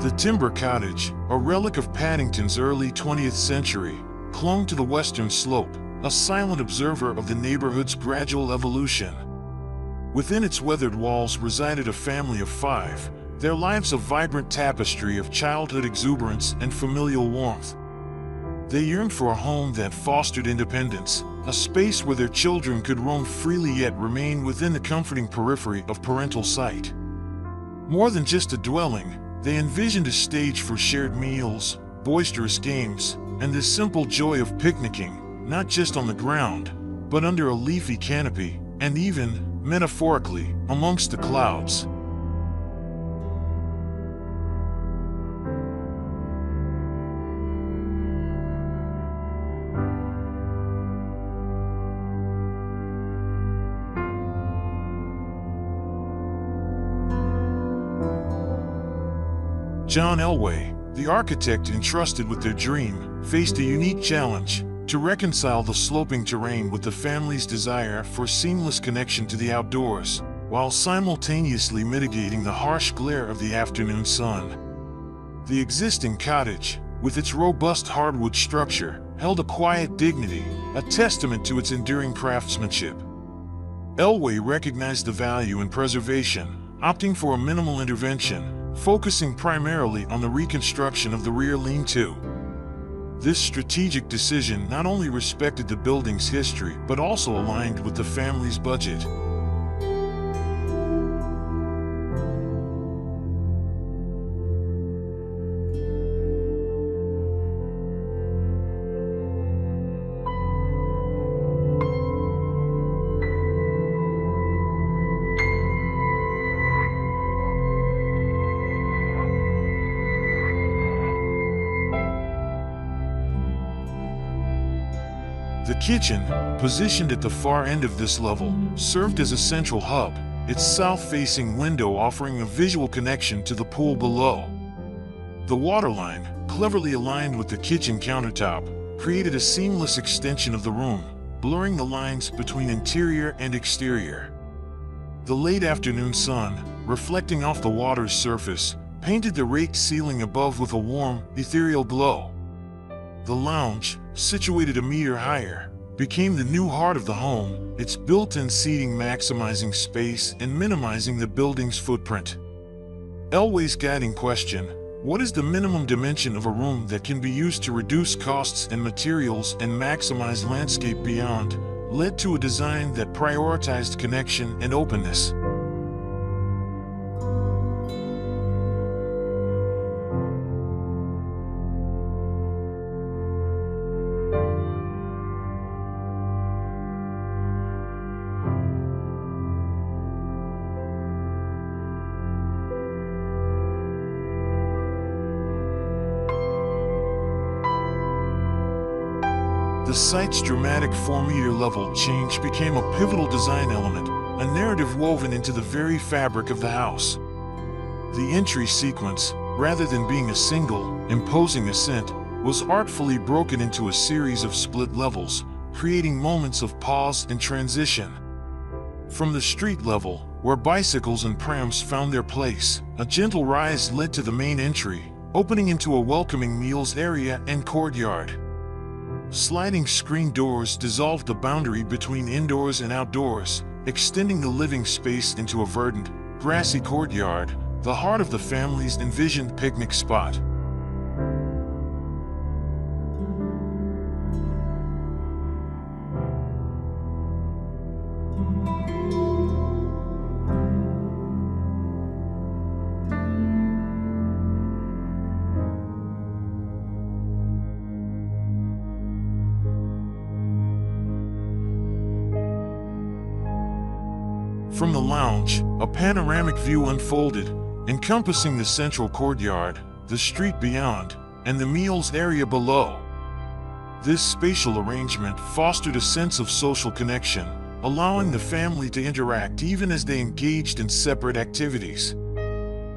The timber cottage, a relic of Paddington's early 20th century, clung to the western slope, a silent observer of the neighborhood's gradual evolution. Within its weathered walls resided a family of 5, their lives a vibrant tapestry of childhood exuberance and familial warmth. They yearned for a home that fostered independence, a space where their children could roam freely yet remain within the comforting periphery of parental sight. More than just a dwelling, they envisioned a stage for shared meals, boisterous games, and the simple joy of picnicking, not just on the ground, but under a leafy canopy, and even, metaphorically, amongst the clouds. John Ellway, the architect entrusted with their dream, faced a unique challenge: to reconcile the sloping terrain with the family's desire for seamless connection to the outdoors, while simultaneously mitigating the harsh glare of the afternoon sun. The existing cottage, with its robust hardwood structure, held a quiet dignity, a testament to its enduring craftsmanship. Ellway recognized the value in preservation, opting for a minimal intervention, focusing primarily on the reconstruction of the rear lean-to. This strategic decision not only respected the building's history but also aligned with the family's budget. The kitchen, positioned at the far end of this level, served as a central hub, its south-facing window offering a visual connection to the pool below. The waterline, cleverly aligned with the kitchen countertop, created a seamless extension of the room, blurring the lines between interior and exterior. The late afternoon sun, reflecting off the water's surface, painted the raked ceiling above with a warm, ethereal glow. The lounge, situated a meter higher, became the new heart of the home, its built-in seating maximizing space and minimizing the building's footprint. Ellway's guiding question, what is the minimum dimension of a room that can be used to reduce costs and materials and maximize landscape beyond, led to a design that prioritized connection and openness. The site's dramatic 4-meter level change became a pivotal design element, a narrative woven into the very fabric of the house. The entry sequence, rather than being a single, imposing ascent, was artfully broken into a series of split levels, creating moments of pause and transition. From the street level, where bicycles and prams found their place, a gentle rise led to the main entry, opening into a welcoming meals area and courtyard. Sliding screen doors dissolved the boundary between indoors and outdoors, extending the living space into a verdant, grassy courtyard, the heart of the family's envisioned picnic spot. From the lounge, a panoramic view unfolded, encompassing the central courtyard, the street beyond, and the meals area below. This spatial arrangement fostered a sense of social connection, allowing the family to interact even as they engaged in separate activities.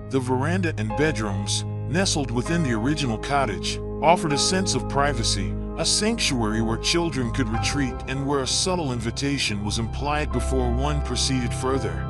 The veranda and bedrooms, nestled within the original cottage, offered a sense of privacy, a sanctuary where children could retreat and where a subtle invitation was implied before one proceeded further.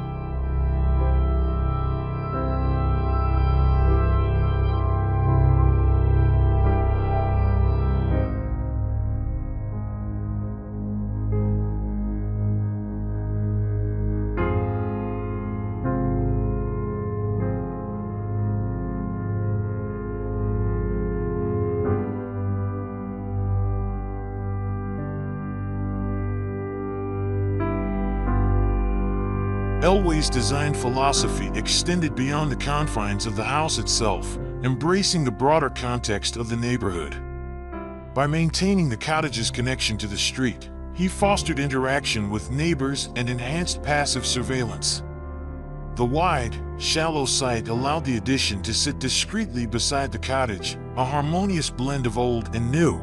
Ellway's design philosophy extended beyond the confines of the house itself, embracing the broader context of the neighborhood. By maintaining the cottage's connection to the street, he fostered interaction with neighbors and enhanced passive surveillance. The wide, shallow site allowed the addition to sit discreetly beside the cottage, a harmonious blend of old and new.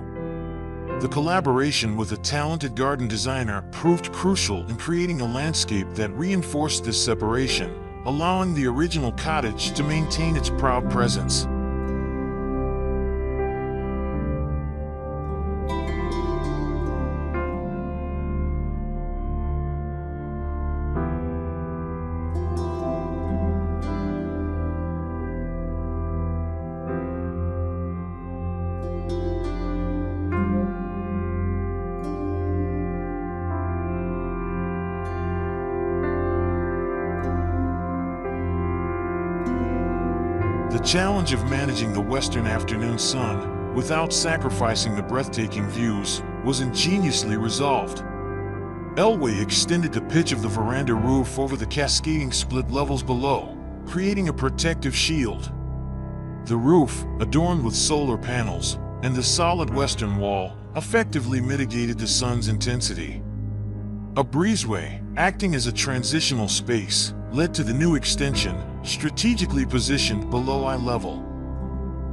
The collaboration with a talented garden designer proved crucial in creating a landscape that reinforced this separation, allowing the original cottage to maintain its proud presence. The challenge of managing the western afternoon sun without sacrificing the breathtaking views was ingeniously resolved. Ellway extended the pitch of the veranda roof over the cascading split levels below, creating a protective shield. The roof, adorned with solar panels, and the solid western wall effectively mitigated the sun's intensity. A breezeway, acting as a transitional space, led to the new extension, strategically positioned below eye level.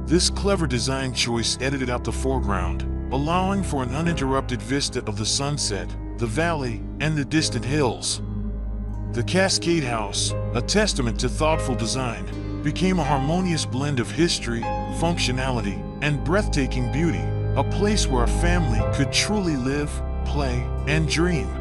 This clever design choice edited out the foreground, allowing for an uninterrupted vista of the sunset, the valley, and the distant hills. The Cascade House, a testament to thoughtful design, became a harmonious blend of history, functionality, and breathtaking beauty, a place where a family could truly live, play, and dream.